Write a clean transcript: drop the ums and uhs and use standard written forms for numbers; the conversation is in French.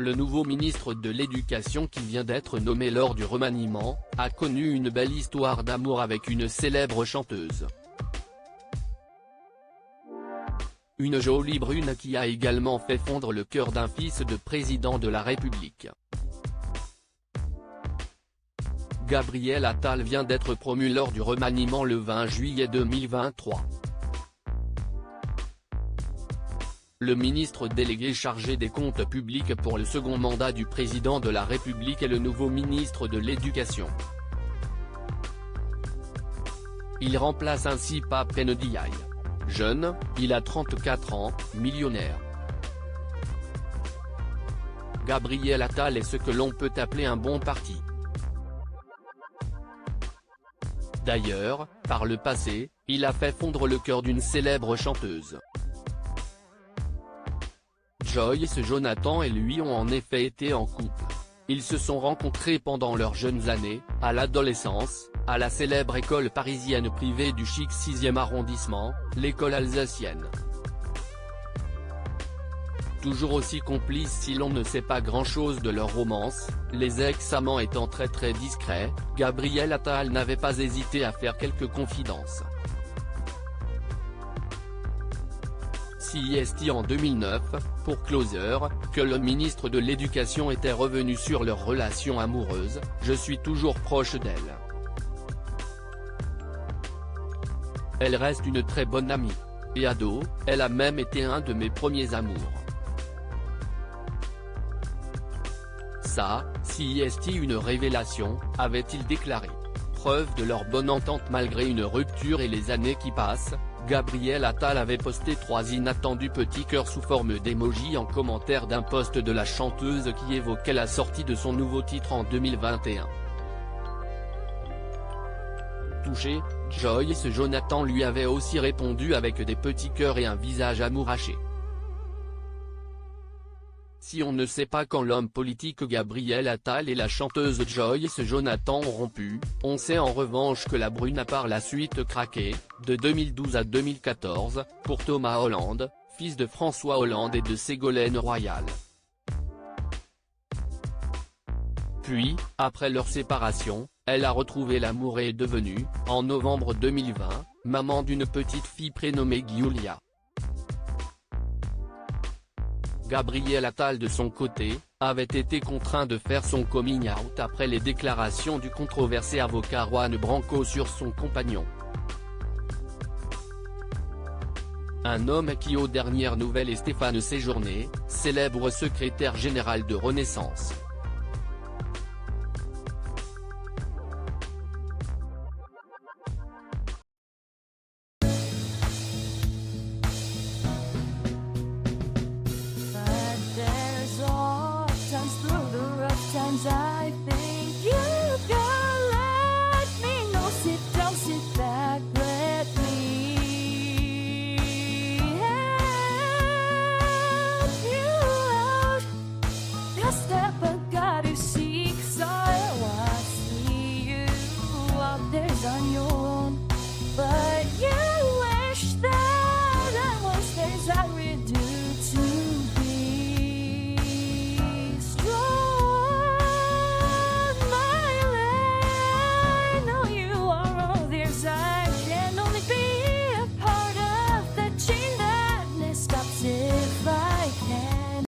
Le nouveau ministre de l'Éducation qui vient d'être nommé lors du remaniement, a connu une belle histoire d'amour avec une célèbre chanteuse. Une jolie brune qui a également fait fondre le cœur d'un fils de président de la République. Gabriel Attal vient d'être promu lors du remaniement le 20 juillet 2023. Le ministre délégué chargé des comptes publics pour le second mandat du président de la République est le nouveau ministre de l'Éducation. Il remplace ainsi Pape Ndiaye. Jeune, il a 34 ans, millionnaire. Gabriel Attal est ce que l'on peut appeler un bon parti. D'ailleurs, par le passé, il a fait fondre le cœur d'une célèbre chanteuse. Joyce Jonathan et lui ont en effet été en couple. Ils se sont rencontrés pendant leurs jeunes années, à l'adolescence, à la célèbre école parisienne privée du chic 6e arrondissement, l'école alsacienne. Toujours aussi complices si l'on ne sait pas grand-chose de leur romance, les ex-amants étant très discrets, Gabriel Attal n'avait pas hésité à faire quelques confidences. CIST en 2009, pour Closer, que le ministre de l'Éducation était revenu sur leur relation amoureuse, « Je suis toujours proche d'elle. Elle reste une très bonne amie. Et ado, elle a même été un de mes premiers amours. » Ça, CIST une révélation, avait-il déclaré. Preuve de leur bonne entente malgré une rupture et les années qui passent, Gabriel Attal avait posté 3 inattendus petits cœurs sous forme d'emoji en commentaire d'un post de la chanteuse qui évoquait la sortie de son nouveau titre en 2021. Touché, Joyce Jonathan lui avait aussi répondu avec des petits cœurs et un visage amouraché. Si on ne sait pas quand l'homme politique Gabriel Attal et la chanteuse Joyce Jonathan ont rompu, on sait en revanche que la brune a par la suite craqué, de 2012 à 2014, pour Thomas Hollande, fils de François Hollande et de Ségolène Royal. Puis, après leur séparation, elle a retrouvé l'amour et est devenue, en novembre 2020, maman d'une petite fille prénommée Giulia. Gabriel Attal de son côté, avait été contraint de faire son coming out après les déclarations du controversé avocat Juan Branco sur son compagnon. Un homme qui aux dernières nouvelles est Stéphane Séjourné, célèbre secrétaire général de Renaissance.